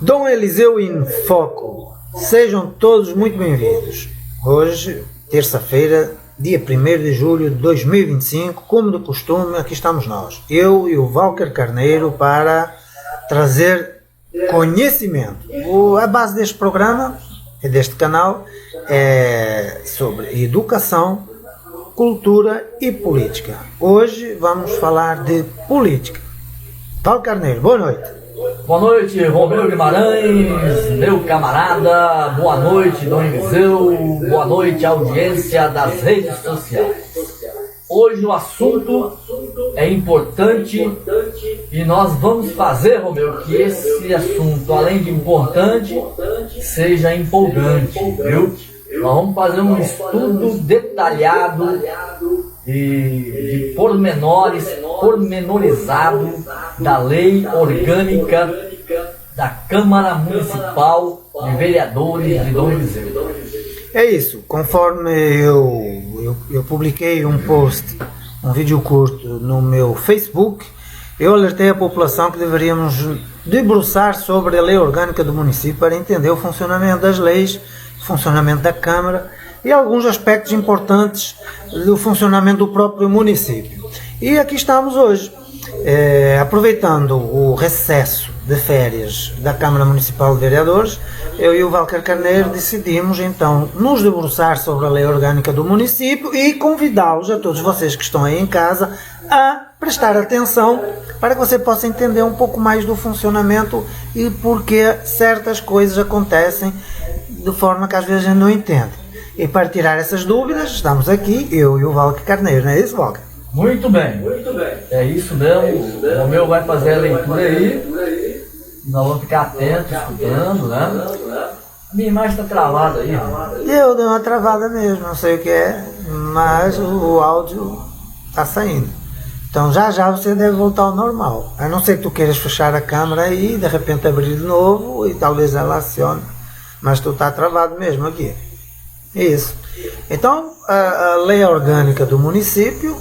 Dom Eliseu em Foco. Sejam todos muito bem-vindos. Hoje, terça-feira, dia 1º de julho de 2025, como de costume, aqui estamos nós, eu e o Walker Carneiro, para trazer conhecimento. A base deste programa, deste canal, é sobre educação, cultura e política. Hoje vamos falar de política. Walker Carneiro, boa noite. Boa noite, Romeu Guimarães, meu camarada, boa noite, Dom Eliseu, boa noite, audiência das redes sociais. Hoje o assunto é importante e nós vamos fazer, Romeu, que esse assunto, além de importante, seja empolgante, viu? Nós vamos fazer um estudo detalhado de pormenorizado da lei orgânica da Câmara Municipal de Vereadores de Dom Eliseu. É isso, conforme eu publiquei um post, um vídeo curto no meu Facebook, eu alertei a população que deveríamos debruçar sobre a lei orgânica do município para entender o funcionamento das leis, o funcionamento da Câmara e alguns aspectos importantes do funcionamento do próprio município. E aqui estamos hoje, aproveitando o recesso de férias da Câmara Municipal de Vereadores, eu e o Walker Carneiro decidimos então nos debruçar sobre a lei orgânica do município e convidá-los, a todos vocês que estão aí em casa, a prestar atenção para que você possa entender um pouco mais do funcionamento e porque certas coisas acontecem de forma que às vezes a gente não entende. E para tirar essas dúvidas, estamos aqui, eu e o Walker Carneiro, não é isso, Walker? Muito bem. É isso mesmo. O Romeu vai fazer a leitura aí. Nós vamos ficar atentos, escutando, né? Minha imagem está travada aí. Eu dei uma travada mesmo, não sei o que é, mas o áudio está saindo. Então já você deve voltar ao normal. A não ser que tu queiras fechar a câmera aí, de repente abrir de novo e talvez ela acione. Mas tu está travado mesmo aqui. Isso. Então, a lei orgânica do município,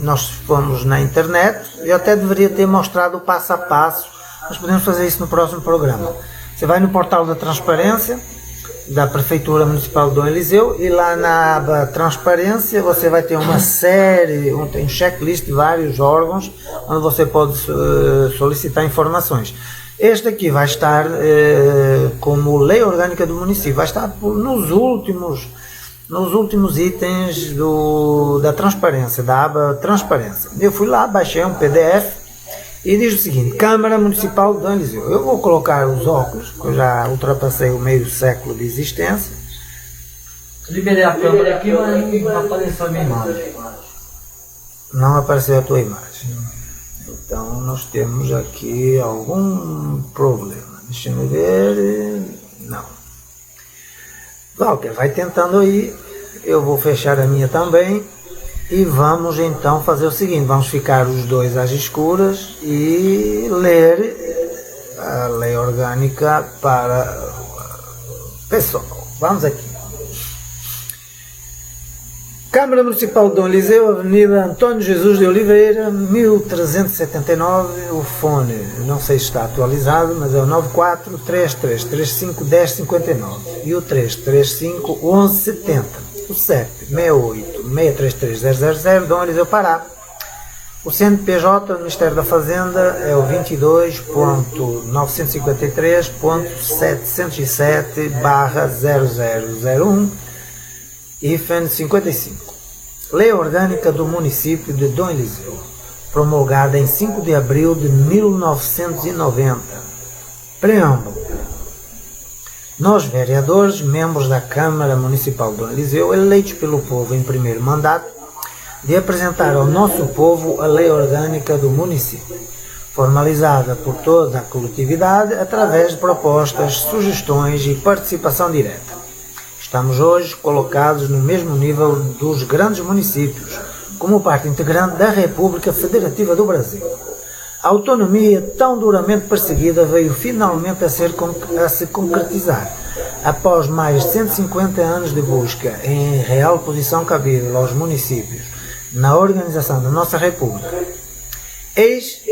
nós fomos na internet, eu até deveria ter mostrado o passo a passo, nós podemos fazer isso no próximo programa. Você vai no portal da transparência, da Prefeitura Municipal de Dom Eliseu, e lá na aba transparência você vai ter uma série, tem um checklist de vários órgãos, onde você pode solicitar informações. Este aqui vai estar como lei orgânica do município, vai estar nos últimos itens da transparência, da aba transparência. Eu fui lá, baixei um PDF e diz o seguinte: Câmara Municipal de Dom Eliseu. Eu vou colocar os óculos, porque eu já ultrapassei o meio século de existência. Liberei a câmera aqui, mas não apareceu a minha imagem. Não apareceu a tua imagem. Então nós temos aqui algum problema. Deixa eu ver. Não. Walker, vai tentando aí. Eu vou fechar a minha também. E vamos então fazer o seguinte: vamos ficar os dois às escuras e ler a lei orgânica para o pessoal. Vamos aqui. Câmara Municipal de Dom Eliseu, Avenida Antônio Jesus de Oliveira, 1379, o fone, não sei se está atualizado, mas é o 9433351059 e o 3351170, o 768633000, Dom Eliseu, Pará. O CNPJ do Ministério da Fazenda é o 22.953.707/0001, IFN 55. Lei Orgânica do Município de Dom Eliseu, promulgada em 5 de abril de 1990. Preâmbulo. Nós, vereadores, membros da Câmara Municipal de Dom Eliseu, eleitos pelo povo em primeiro mandato, de apresentar ao nosso povo a Lei Orgânica do Município, formalizada por toda a coletividade através de propostas, sugestões e participação direta. Estamos hoje colocados no mesmo nível dos grandes municípios, como parte integrante da República Federativa do Brasil. A autonomia, tão duramente perseguida, veio finalmente a se concretizar, após mais de 150 anos de busca em real posição cabível aos municípios na organização da nossa República. Eis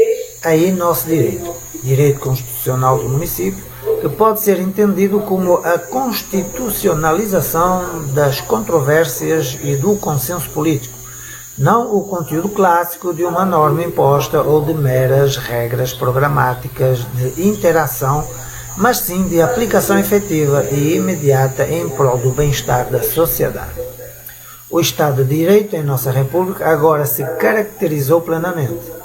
aí nosso direito constitucional do município, que pode ser entendido como a constitucionalização das controvérsias e do consenso político, não o conteúdo clássico de uma norma imposta ou de meras regras programáticas de interação, mas sim de aplicação efetiva e imediata em prol do bem-estar da sociedade. O Estado de Direito em nossa República agora se caracterizou plenamente.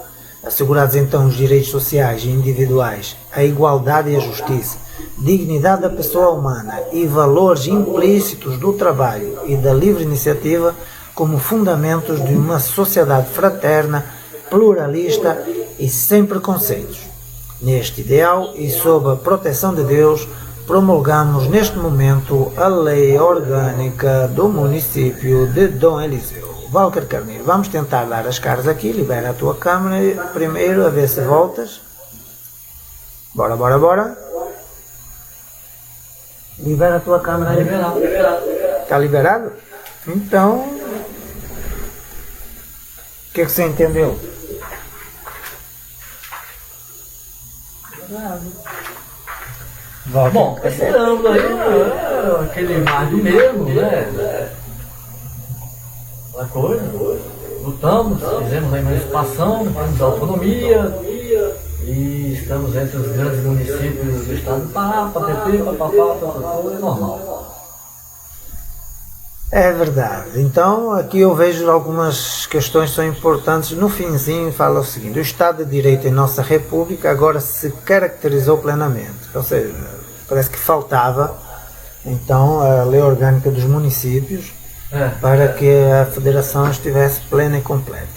Assegurados então os direitos sociais e individuais, a igualdade e a justiça, dignidade da pessoa humana e valores implícitos do trabalho e da livre iniciativa como fundamentos de uma sociedade fraterna, pluralista e sem preconceitos. Neste ideal e sob a proteção de Deus, promulgamos neste momento a Lei Orgânica do município de Dom Eliseu. Walker Carneiro, vamos tentar dar as caras aqui, libera a tua câmera primeiro, a ver se voltas. Bora, bora, bora. Libera a tua câmera aí. Está liberado? Então, o que é que você entendeu? Bom, esperando aí aquele mais do mesmo, né? Aquela coisa, lutamos, fizemos a emancipação, temos autonomia e estamos entre os grandes municípios do estado do Pará, PPP, papapá, é normal. É verdade. Então, aqui eu vejo algumas questões que são importantes. No finzinho fala o seguinte: o Estado de Direito em nossa República agora se caracterizou plenamente. Ou seja, parece que faltava, então, a Lei Orgânica dos Municípios para que a Federação estivesse plena e completa.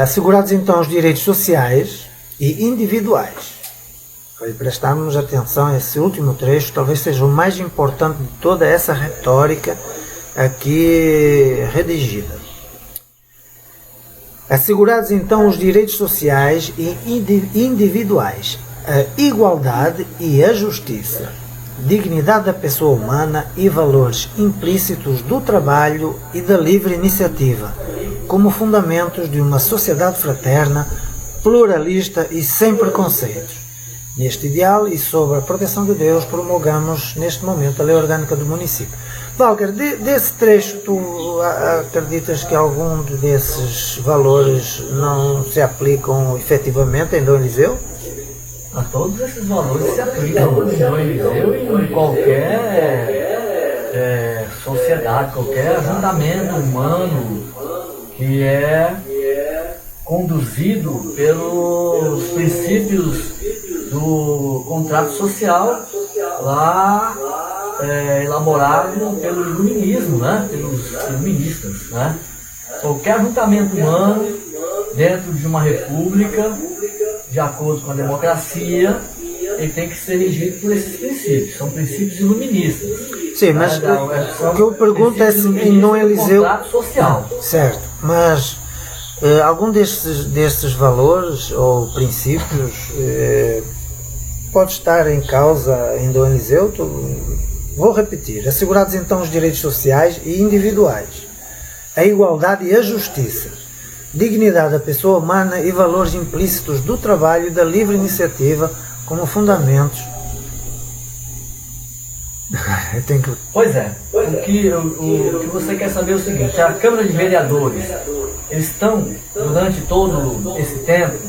Assegurados, então, os direitos sociais e individuais. Para prestarmos atenção a esse último trecho, talvez seja o mais importante de toda essa retórica aqui redigida. Assegurados então os direitos sociais e individuais, a igualdade e a justiça, dignidade da pessoa humana e valores implícitos do trabalho e da livre iniciativa, como fundamentos de uma sociedade fraterna, pluralista e sem preconceitos. Neste ideal e sob a proteção de Deus, promulgamos neste momento a Lei Orgânica do município. Walker, desse trecho, tu acreditas que algum desses valores não se aplicam efetivamente em Dom Eliseu? A todos esses valores se aplicam em Dom Eliseu e em qualquer sociedade, qualquer ajuntamento humano que é conduzido pelos princípios do contrato social lá elaborado pelo iluminismo, né? Pelos iluministas, né? Qualquer ajuntamento humano dentro de uma república, de acordo com a democracia, ele tem que ser regido por esses princípios. São princípios iluministas. Sim, mas o que eu pergunto é se em Dom Eliseu... Contrato social. Certo, mas algum desses valores ou princípios pode estar em causa em Dom Eliseu? Vou repetir: assegurados então os direitos sociais e individuais, a igualdade e a justiça, dignidade da pessoa humana e valores implícitos do trabalho e da livre iniciativa como fundamentos. Pois é, o que você quer saber é o seguinte: a Câmara de Vereadores, eles estão, durante todo esse tempo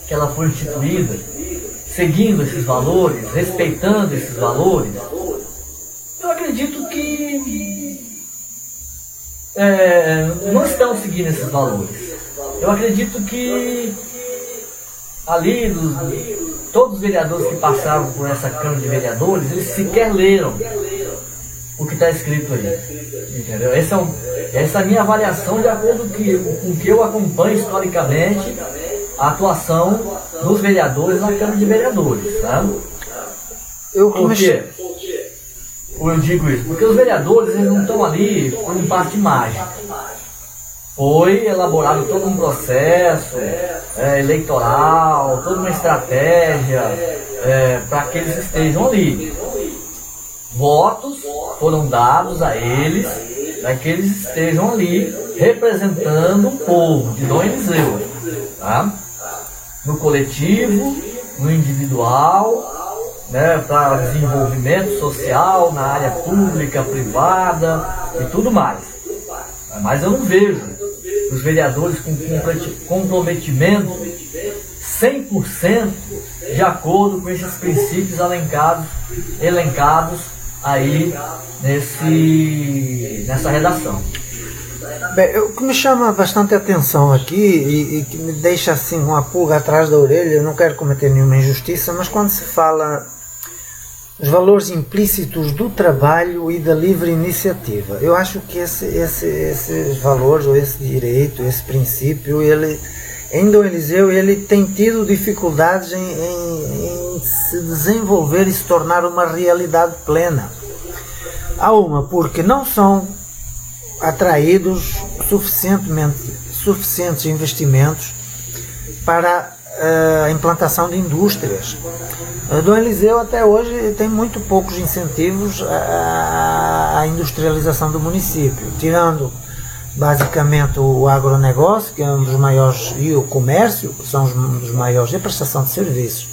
que ela foi instituída, seguindo esses valores, respeitando esses valores. Eu acredito que não estão seguindo esses valores. Eu acredito que ali, todos os vereadores que passaram por essa Câmara de Vereadores, eles sequer leram o que está escrito aí. Entendeu? Essa é a minha avaliação de acordo com o que eu acompanho historicamente a atuação dos vereadores na Câmara de Vereadores. Tá? Por quê? Eu digo isso? Porque os vereadores eles não estão ali por um passe de mágica. Foi elaborado todo um processo eleitoral, toda uma estratégia para que eles estejam ali. Votos foram dados a eles para que eles estejam ali representando o povo de Dom Eliseu, tá? No coletivo, no individual né, para desenvolvimento social na área pública, privada e tudo mais. Mas eu não vejo os vereadores com comprometimento 100% de acordo com esses princípios elencados aí nessa redação. Bem, o que me chama bastante atenção aqui e que me deixa assim uma pulga atrás da orelha, eu não quero cometer nenhuma injustiça, mas quando se fala os valores implícitos do trabalho e da livre iniciativa, eu acho que esses valores, ou esse direito, esse princípio, em Dom Eliseu, ele tem tido dificuldades em se desenvolver e se tornar uma realidade plena. Há porque não são atraídos suficientes investimentos para a implantação de indústrias. Dom Eliseu até hoje tem muito poucos incentivos à industrialização do município, tirando basicamente o agronegócio, que é um dos maiores, e o comércio, que são um dos maiores, e a prestação de serviços.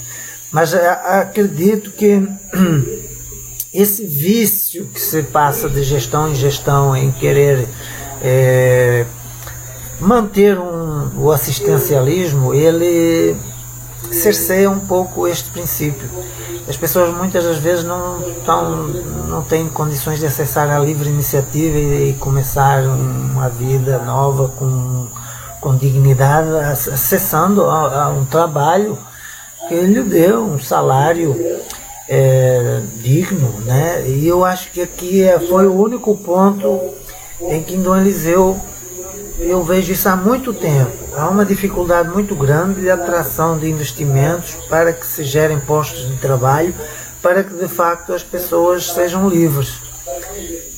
Mas acredito que esse vício que se passa de gestão em gestão, em querer manter o assistencialismo, ele cerceia um pouco este princípio. As pessoas muitas das vezes não têm condições de acessar a livre iniciativa e começar uma vida nova com dignidade, acessando a um trabalho que lhe deu um salário digno, né? E eu acho que aqui foi o único ponto em que em Dom Eliseu eu vejo isso há muito tempo. Há uma dificuldade muito grande de atração de investimentos para que se gerem postos de trabalho, para que de facto as pessoas sejam livres.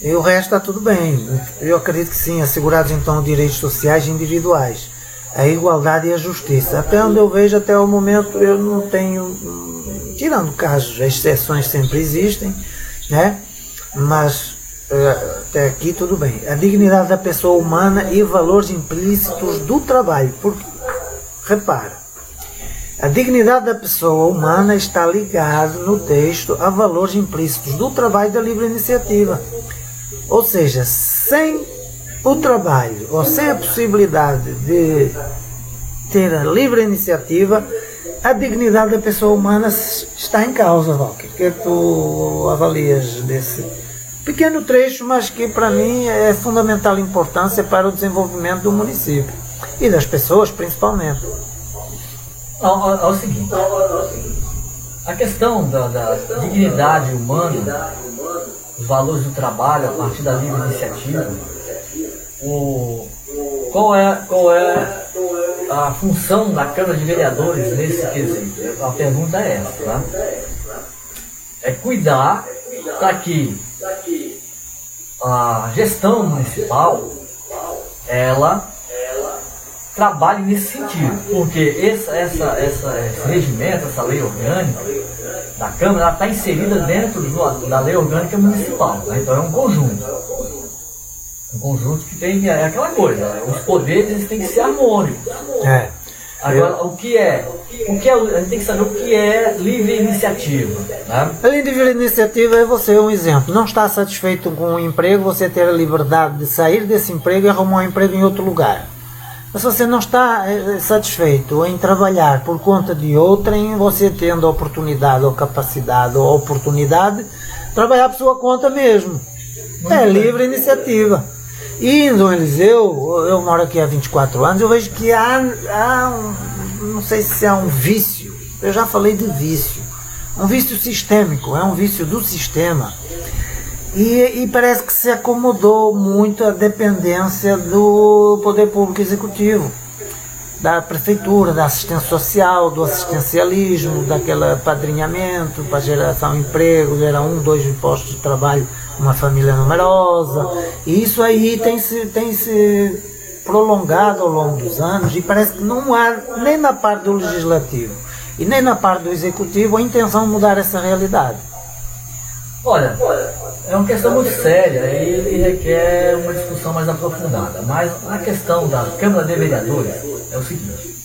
E o resto está tudo bem. Eu acredito que sim, assegurados então direitos sociais individuais, a igualdade e a justiça. Até onde eu vejo, até o momento, eu não tenho, tirando casos, as exceções sempre existem, né? Mas até aqui tudo bem. A dignidade da pessoa humana e valores implícitos do trabalho. Porque, repara, a dignidade da pessoa humana está ligada no texto a valores implícitos do trabalho e da livre iniciativa. Ou seja, sem o trabalho ou sem a possibilidade de ter a livre iniciativa, a dignidade da pessoa humana está em causa, Walker. O que tu avalias desse pequeno trecho, mas que para mim é de fundamental importância para o desenvolvimento do município e das pessoas principalmente? É o seguinte, a questão da dignidade humana, os valores do trabalho a partir da livre iniciativa, qual é a função da Câmara de Vereadores nesse quesito? A pergunta é essa, tá? É cuidar para que a gestão municipal ela trabalhe nesse sentido, porque esse regimento, essa lei orgânica da Câmara, está inserida dentro da lei orgânica municipal, né? Então é um conjunto que tem aquela coisa, os poderes eles têm que ser harmônicos. Agora, a gente tem que saber o que é livre iniciativa, né? A livre iniciativa é você, um exemplo, não está satisfeito com o emprego, você ter a liberdade de sair desse emprego e arrumar um emprego em outro lugar. Mas se você não está satisfeito em trabalhar por conta de outrem, você tendo a oportunidade ou capacidade ou oportunidade, trabalhar por sua conta mesmo. É livre iniciativa. E em Dom Eliseu, eu moro aqui há 24 anos, eu vejo que não sei se há um vício, eu já falei de vício, um vício sistêmico, é um vício do sistema. E parece que se acomodou muito a dependência do poder público executivo, da prefeitura, da assistência social, do assistencialismo, daquele apadrinhamento para geração de emprego, gerar 1, 2 postos de trabalho, uma família numerosa. E isso aí tem se prolongado ao longo dos anos e parece que não há, nem na parte do legislativo e nem na parte do executivo, a intenção de mudar essa realidade. Olha, é uma questão muito séria e requer uma discussão mais aprofundada, mas a questão da Câmara de Vereadores é o seguinte: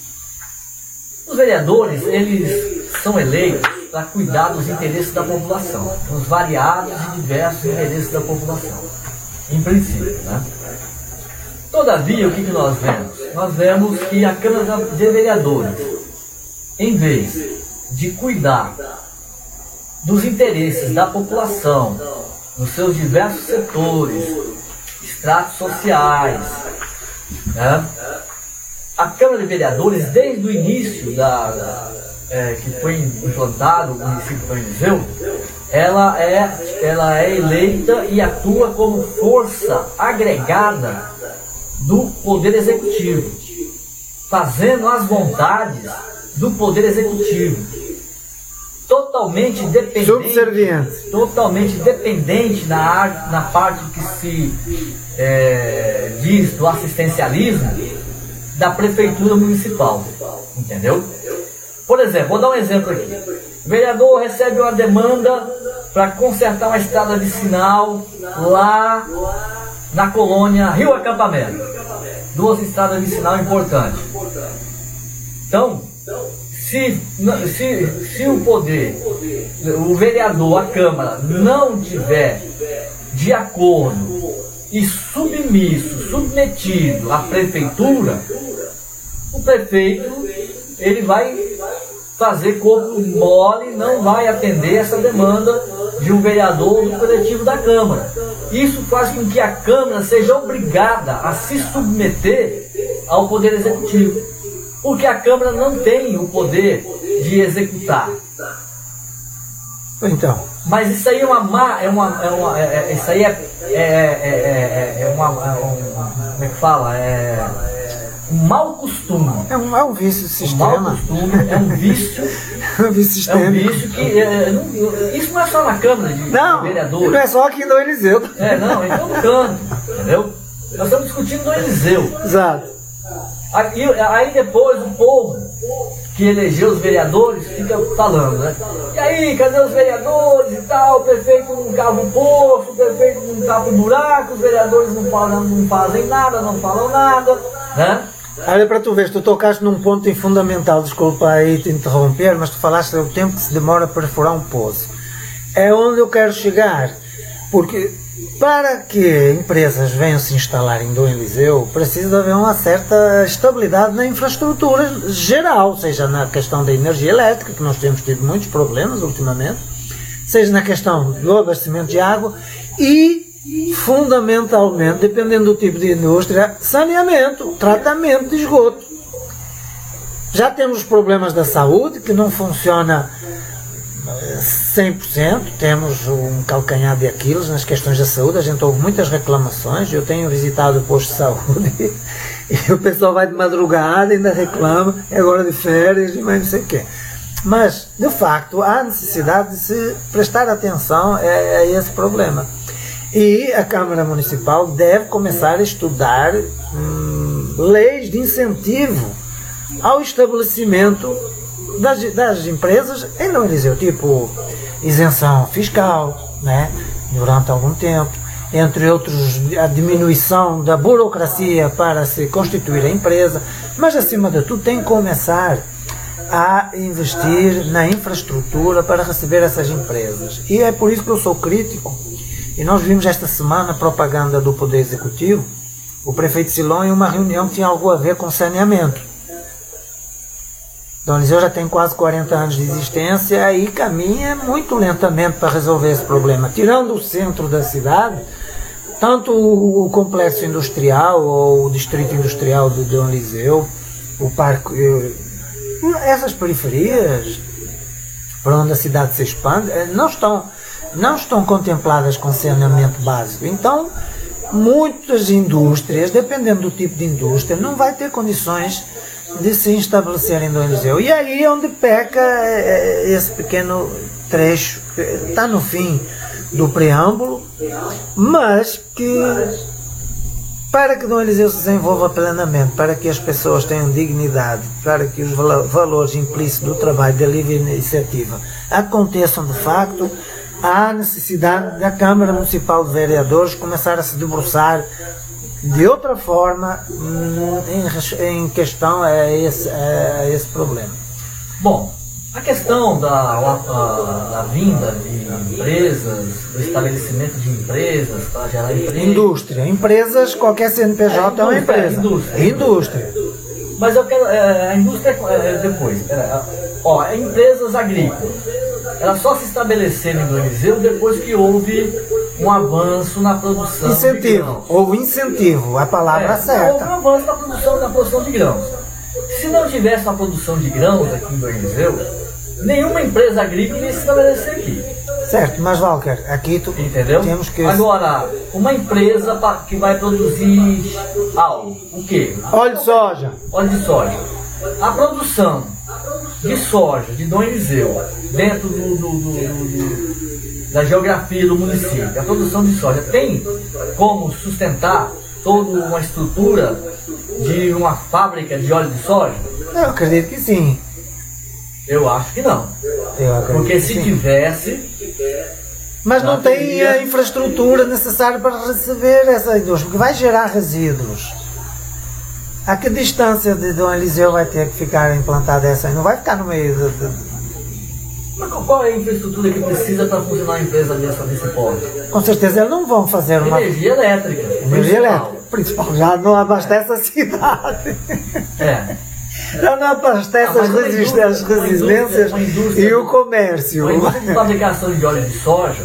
os vereadores, eles são eleitos para cuidar dos interesses da população, os variados e diversos interesses da população, em princípio, né? Todavia, o que nós vemos? Nós vemos que a Câmara de Vereadores, em vez de cuidar dos interesses da população, nos seus diversos setores, estratos sociais, né? A Câmara de Vereadores, desde o início que foi implantado o município de Dom Eliseu, ela é eleita e atua como força agregada do Poder Executivo, fazendo as vontades do Poder Executivo, totalmente dependente na parte que se diz do assistencialismo da Prefeitura Municipal, entendeu? Por exemplo, vou dar um exemplo aqui. O vereador recebe uma demanda para consertar uma estrada vicinal lá na colônia Rio Acampamento. Duas estradas vicinal importantes. Então, se o vereador, a Câmara, não tiver de acordo e submetido à Prefeitura, o prefeito ele vai fazer corpo mole, não vai atender essa demanda de um vereador ou do coletivo da Câmara. Isso faz com que a Câmara seja obrigada a se submeter ao Poder Executivo, porque a Câmara não tem o poder de executar. Então. Mas isso aí como é que fala? Um mau costume. É um vício sistema. Um mau costume, é um vício. É um vício sistema. É um vício que. Isso não é só na Câmara de Vereadores. Não é só aqui no Eliseu. Não, em todo canto. Entendeu? Nós estamos discutindo no Eliseu. Exato. Aí depois o povo que elegeu os vereadores fica falando, né? E aí, cadê os vereadores e tal? O prefeito não cava o poço, o prefeito não tapa o buraco, os vereadores não fazem nada, não falam nada, né? Olha para tu ver, tu tocaste num ponto fundamental, desculpa aí te interromper, mas tu falaste do tempo que se demora para perfurar um poço. É onde eu quero chegar, porque para que empresas venham se instalar em Dom Eliseu, precisa haver uma certa estabilidade na infraestrutura geral, seja na questão da energia elétrica, que nós temos tido muitos problemas ultimamente, seja na questão do abastecimento de água e, fundamentalmente, dependendo do tipo de indústria, saneamento, tratamento de esgoto. Já temos os problemas da saúde, que não funciona 100%, temos um calcanhar de Aquiles nas questões da saúde, a gente ouve muitas reclamações, eu tenho visitado o posto de saúde e o pessoal vai de madrugada e ainda reclama, é agora de férias e mais não sei o quê. Mas, de facto, há necessidade de se prestar atenção a esse problema. E a Câmara Municipal deve começar a estudar leis de incentivo ao estabelecimento das empresas em Dom Eliseu, tipo isenção fiscal, né, durante algum tempo, entre outros a diminuição da burocracia para se constituir a empresa, mas acima de tudo tem que começar a investir na infraestrutura para receber essas empresas. E é por isso que eu sou crítico, e nós vimos esta semana a propaganda do Poder Executivo, o prefeito Silon em uma reunião que tinha algo a ver com saneamento. Dom Eliseu já tem quase 40 anos de existência e caminha muito lentamente para resolver esse problema. Tirando o centro da cidade, tanto o complexo industrial ou o distrito industrial de Dom Eliseu, o parque, essas periferias para onde a cidade se expande, não estão contempladas com saneamento básico. Então, muitas indústrias, dependendo do tipo de indústria, não vai ter condições de se estabelecer em Dom Eliseu. E aí é onde peca esse pequeno trecho, que está no fim do preâmbulo, mas que, para que Dom Eliseu se desenvolva plenamente, para que as pessoas tenham dignidade, para que os valores implícitos do trabalho de livre iniciativa aconteçam de facto, há necessidade da Câmara Municipal de Vereadores começar a se debruçar de outra forma em questão a esse problema. Bom, A questão da vinda de empresas, do estabelecimento de empresas para gerar emprego. Indústria. Empresas, qualquer CNPJ é uma empresa. Indústria. Mas eu quero. A indústria depois. Empresas agrícolas. Elas só se estabeleceram em Dom Eliseu depois que houve um avanço na produção. Incentivo. Ou incentivo, a palavra certa. Houve um avanço na produção de grãos. Se não tivesse uma produção de grãos aqui em Dom Eliseu, nenhuma empresa agrícola ia se estabelecer aqui. Certo, mas Walker, aqui entendeu? Temos que... Agora, uma empresa que vai produzir algo, o quê? Óleo de soja. Óleo de soja. A produção de soja de Dom Eliseu, dentro da geografia do município, a produção de soja tem como sustentar toda uma estrutura de uma fábrica de óleo de soja? Eu acredito que sim. Eu acho que não. Porque se tivesse... Mas não tem a infraestrutura necessária para receber essa indústria, porque vai gerar resíduos. A que distância de Dom Eliseu vai ter que ficar implantada essa aí? Não vai ficar no meio Mas qual é a infraestrutura que precisa para funcionar uma empresa desse porte? Com certeza eles não vão fazer uma... Energia elétrica. Energia elétrica. Principal, já não abastece a cidade. Já não abastece as resistências e o comércio. A indústria de fabricação de óleo de soja,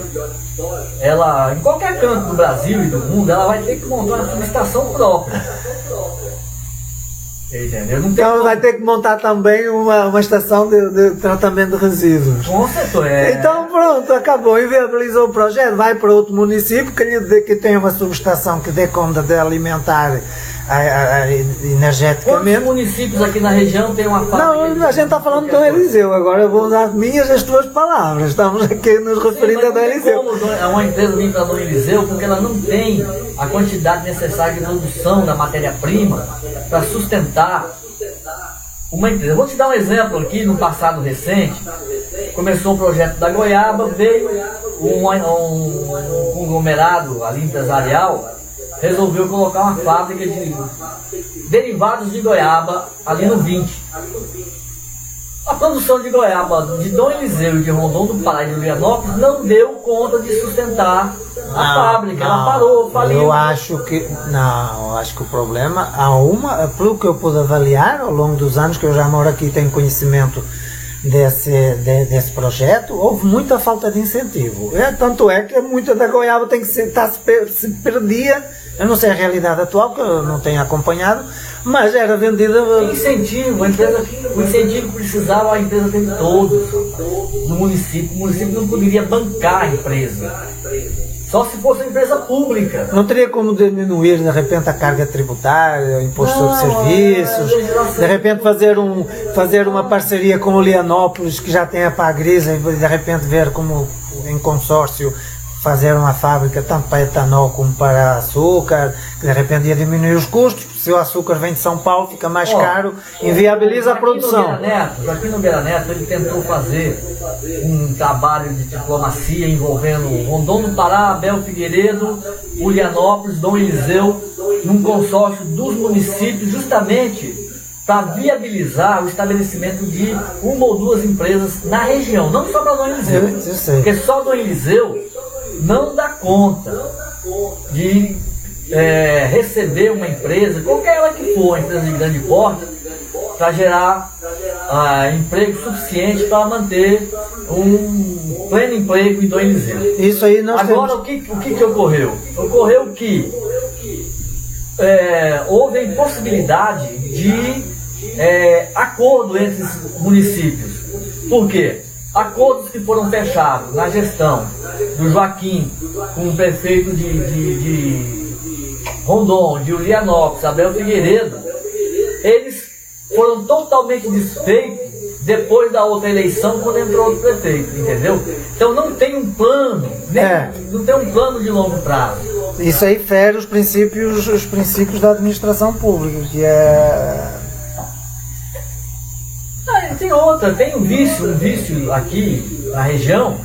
ela, em qualquer canto do Brasil e do mundo, ela vai ter que montar uma subestação própria. Entendeu? Então vai ter que montar também uma estação de tratamento de resíduos. Com certeza. Então pronto, acabou, inviabilizou o projeto, vai para outro município que tem uma subestação que dê conta de alimentar energeticamente. Quantos municípios aqui na região tem uma fábrica? Não, a gente está falando de Dom Eliseu, agora eu vou usar as tuas palavras, estamos aqui nos referindo a Dom Eliseu. É uma empresa vir para Dom Eliseu porque ela não tem a quantidade necessária de produção da matéria-prima para sustentar uma empresa. Vou te dar um exemplo aqui, no passado recente, começou o projeto da Goiaba, veio um conglomerado ali empresarial, resolveu colocar uma fábrica de derivados de goiaba ali no 20. A produção de goiaba de Dom Eliseu e de Rondon do Pará e de Julianópolis não deu conta de sustentar a fábrica, ela parou, faliu. Eu acho que o problema, pelo que eu pude avaliar ao longo dos anos que eu já moro aqui e tenho conhecimento desse projeto, houve muita falta de incentivo. Tanto é que muita da goiaba tem que se perdia. Eu não sei a realidade atual, que eu não tenho acompanhado, mas era vendida... Incentivo, o incentivo precisava a empresa ter todos no município. O município não poderia bancar a empresa, só se fosse uma empresa pública. Não teria como diminuir, de repente, a carga tributária, o imposto sobre serviços, de repente fazer uma parceria com o Lianópolis, que já tem a Pagrisa, e de repente ver como em consórcio fazer uma fábrica tanto para etanol como para açúcar, que de repente ia diminuir os custos. Se o açúcar vem de São Paulo, fica mais caro, inviabiliza a produção. Aqui no Beira Neto, ele tentou fazer um trabalho de diplomacia envolvendo Rondon do Pará, Abel Figueiredo, Julianópolis, Dom Eliseu, num consórcio dos municípios, justamente para viabilizar o estabelecimento de uma ou duas empresas na região, não só para Dom Eliseu. Porque só Dom Eliseu não dá conta de receber uma empresa, qualquer ela que for, uma empresa de grande porte, para gerar emprego suficiente para manter um pleno emprego em Dom Eliseu. Isso aí nós Agora, temos... o que ocorreu? Ocorreu que houve a impossibilidade de acordo entre os municípios. Por quê? Acordos que foram fechados na gestão do Joaquim com o prefeito de Rondon, de Julianópolis, Abel Figueiredo, eles foram totalmente desfeitos depois da outra eleição, quando entrou outro prefeito, entendeu? Então não tem um plano, não tem um plano de longo prazo. Isso aí fere os princípios da administração pública, que é... Tem um vício aqui na região.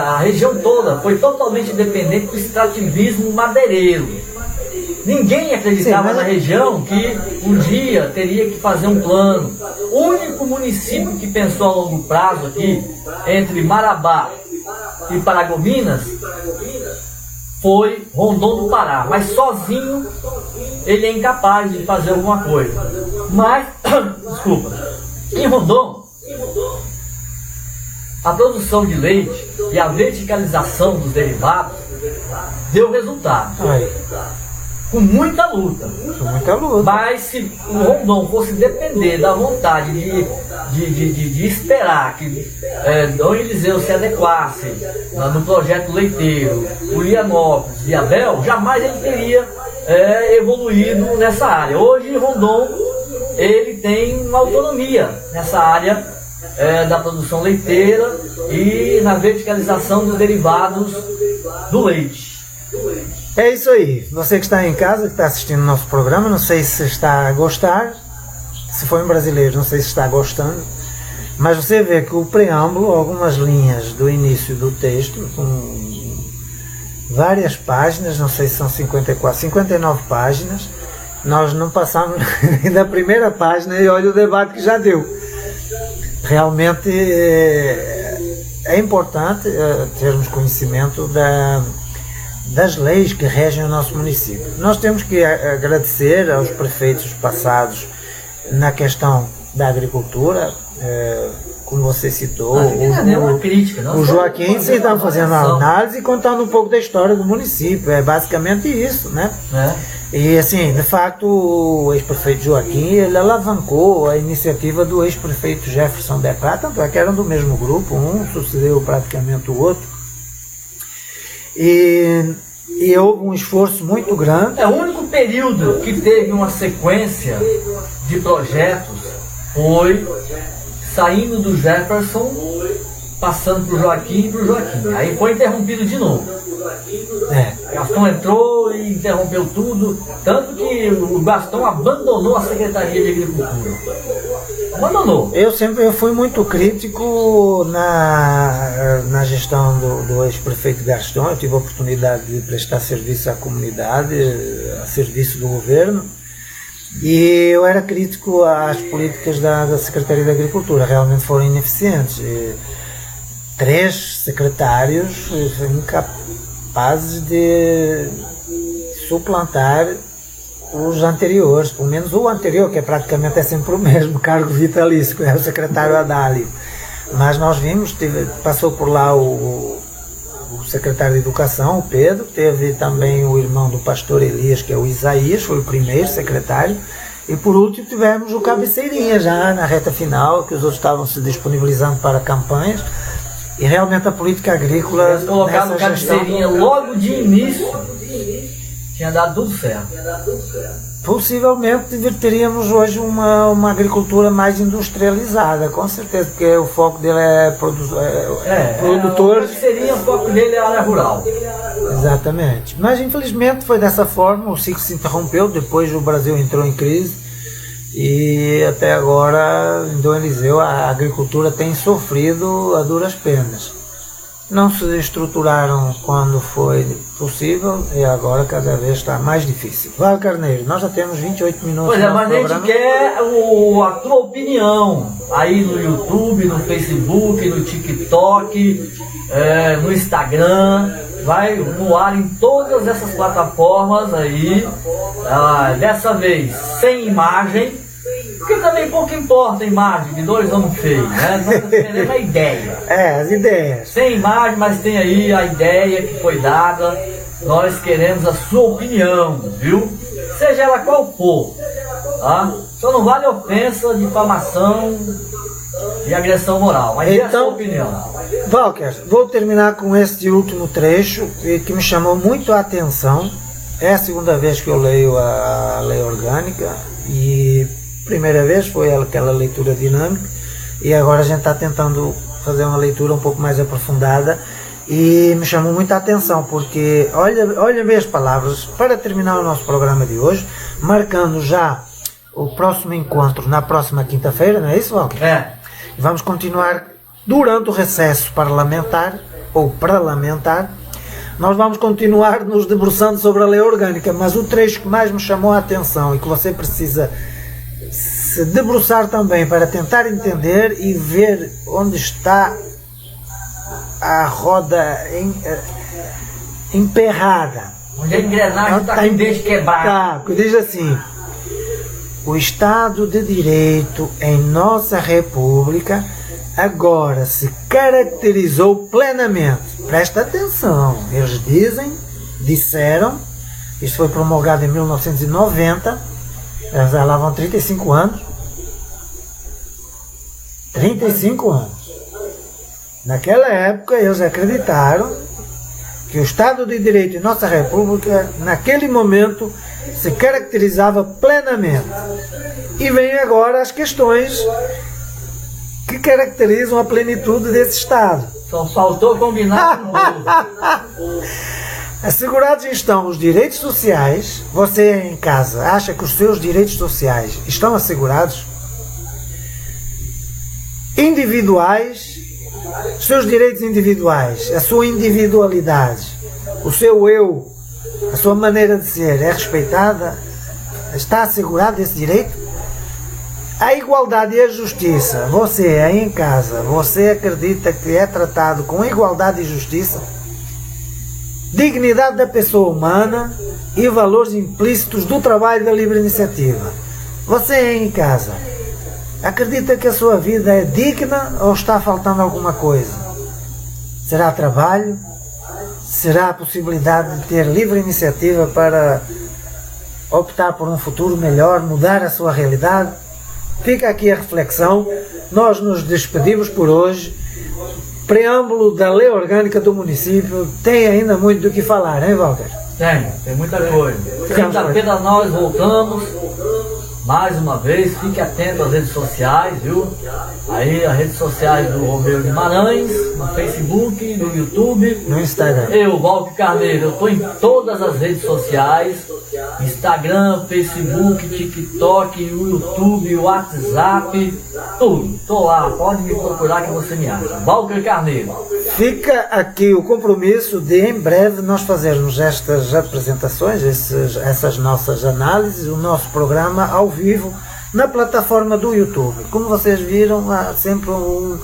A região toda foi totalmente dependente do extrativismo madeireiro. Ninguém acreditava na região que um dia teria que fazer um plano. O único município que pensou a longo prazo aqui, entre Marabá e Paragominas, foi Rondon do Pará. Mas sozinho ele é incapaz de fazer alguma coisa. Mas, desculpa, em Rondon, a produção de leite e a verticalização dos derivados deu resultado. Com muita luta. Mas se o Rondon fosse depender da vontade de esperar que Dom Eliseu se adequasse no projeto leiteiro, o Lianópolis e Abel, jamais ele teria evoluído nessa área. Hoje Rondon ele tem uma autonomia nessa área da produção leiteira e na verticalização dos derivados do leite. É isso aí. Você que está em casa, que está assistindo o nosso programa, não sei se está a gostar. Se for em brasileiro, não sei se está gostando. Mas você vê que o preâmbulo, algumas linhas do início do texto, com várias páginas, não sei se são 54, 59 páginas, nós não passamos nem da primeira página e olha o debate que já deu. Realmente é importante termos conhecimento das leis que regem o nosso município. Nós temos que agradecer aos prefeitos passados na questão da agricultura, como você citou, o Joaquim, vocês estavam fazendo uma análise e contando um pouco da história do município, é basicamente isso, né? E assim, de facto, o ex-prefeito Joaquim, ele alavancou a iniciativa do ex-prefeito Jefferson Becá, tanto é que eram do mesmo grupo, um sucedeu praticamente o outro. E houve um esforço muito grande. O único período que teve uma sequência de projetos foi saindo do Jefferson, passando para o Joaquim e para o Joaquim. Aí foi interrompido de novo. Gastão entrou e interrompeu tudo, tanto que o Gastão abandonou a Secretaria de Agricultura. Abandonou. Eu fui muito crítico na gestão do ex-prefeito Gastão. Eu tive a oportunidade de prestar serviço à comunidade, a serviço do governo, e eu era crítico às políticas da Secretaria de Agricultura. Realmente foram ineficientes. 3 secretários incapazes de suplantar os anteriores, pelo menos o anterior, que praticamente é sempre o mesmo cargo vitalício, que é o secretário Adálio. Mas nós vimos, passou por lá o secretário de Educação, o Pedro, teve também o irmão do pastor Elias, que é o Isaías, foi o primeiro secretário, e por último tivemos o Cabeceirinha, já na reta final, que os outros estavam se disponibilizando para campanhas, e realmente a política agrícola... Eles colocaram o Cabeceirinha logo de início, tinha dado tudo certo. Possivelmente teríamos hoje uma agricultura mais industrializada, com certeza, porque o foco dele é produtor. Seria o foco dele é a área rural. Exatamente. Mas infelizmente foi dessa forma, o ciclo se interrompeu, depois o Brasil entrou em crise e até agora em Dom Eliseu a agricultura tem sofrido a duras penas. Não se estruturaram quando foi possível e agora cada vez está mais difícil. Val Carneiro, nós já temos 28 minutos. Pois é, mas a gente quer a tua opinião aí no YouTube, no Facebook, no TikTok, no Instagram. Vai no ar em todas essas plataformas aí. Dessa vez sem imagem. Porque também pouco importa a imagem de 2 homens feios, né? Nós queremos a ideia. As ideias. Sem imagem, mas tem aí a ideia que foi dada. Nós queremos a sua opinião, viu? Seja ela qual for, tá? Só não vale ofensa, difamação e agressão moral. Mas então, é a sua opinião. Walker, vou terminar com este último trecho que me chamou muito a atenção. É a segunda vez que eu leio a lei orgânica e... primeira vez foi aquela leitura dinâmica e agora a gente está tentando fazer uma leitura um pouco mais aprofundada e me chamou muita atenção porque olha bem as palavras para terminar o nosso programa de hoje, marcando já o próximo encontro na próxima quinta-feira, não é isso, Walker? Vamos continuar durante o recesso parlamentar ou parlamentar, Nós vamos continuar nos debruçando sobre a lei orgânica, mas o trecho que mais me chamou a atenção e que você precisa se debruçar também para tentar entender e ver onde está a roda emperrada. Onde a engrenagem está com o dente quebrado. Tá, que diz assim: o Estado de Direito em nossa República agora se caracterizou plenamente. Presta atenção, eles disseram, isto foi promulgado em 1990, já lá vão 35 anos. 35 anos. Naquela época eles acreditaram que o Estado de Direito em nossa República, naquele momento, se caracterizava plenamente. E vem agora as questões que caracterizam a plenitude desse Estado. Só faltou combinar com o novo. Assegurados estão os direitos sociais. Você em casa acha que os seus direitos sociais estão assegurados? Individuais, os seus direitos individuais, a sua individualidade, o seu eu, a sua maneira de ser é respeitada? Está assegurado esse direito? A igualdade e a justiça, você aí em casa, você acredita que é tratado com igualdade e justiça? Dignidade da pessoa humana e valores implícitos do trabalho e da livre iniciativa. Você aí em casa, acredita que a sua vida é digna ou está faltando alguma coisa? Será trabalho? Será a possibilidade de ter livre iniciativa para optar por um futuro melhor, mudar a sua realidade? Fica aqui a reflexão. Nós nos despedimos por hoje. Preâmbulo da lei orgânica do município. Tem ainda muito do que falar, hein, Walter? Tem muita coisa. Quinta-feira nós voltamos. Mais uma vez, fique atento às redes sociais, viu? Aí as redes sociais do Romeu Guimarães, no Facebook, no YouTube, no Instagram. Eu, Walter Carneiro, eu estou em todas as redes sociais: Instagram, Facebook, TikTok, o YouTube, o WhatsApp, tudo. Estou lá, pode me procurar que você me acha. Walter Carneiro. Fica aqui o compromisso de em breve nós fazermos estas apresentações, essas nossas análises, o nosso programa ao vivo na plataforma do YouTube. Como vocês viram, há sempre um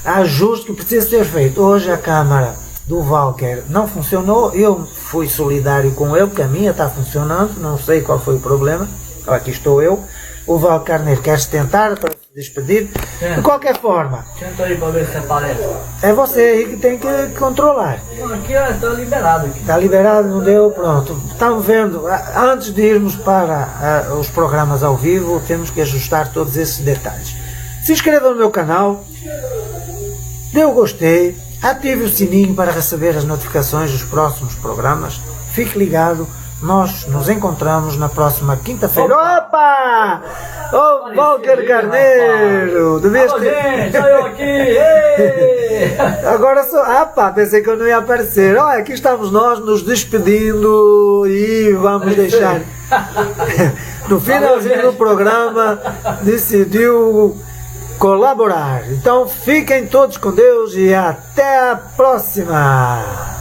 ajuste que precisa ser feito. Hoje a câmara do Walker não funcionou, eu fui solidário com ele, porque a minha está funcionando, não sei qual foi o problema. Aqui estou eu. O Walter Carneiro quer se tentar para se despedir. De qualquer forma, tenta aí para ver se aparece. É você aí que tem que controlar. Aqui está liberado. Está liberado, não deu? Pronto. Estamos vendo, antes de irmos para os programas ao vivo, temos que ajustar todos esses detalhes. Se inscreva no meu canal, dê o gostei, ative o sininho para receber as notificações dos próximos programas. Fique ligado. Nós nos encontramos na próxima quinta-feira. Opa! Ô, Walter Carneiro! Gente, sou eu aqui! Agora sou... pensei que eu não ia aparecer. Olha, aqui estamos nós nos despedindo e vamos deixar... No finalzinho do programa, decidiu colaborar. Então fiquem todos com Deus e até a próxima!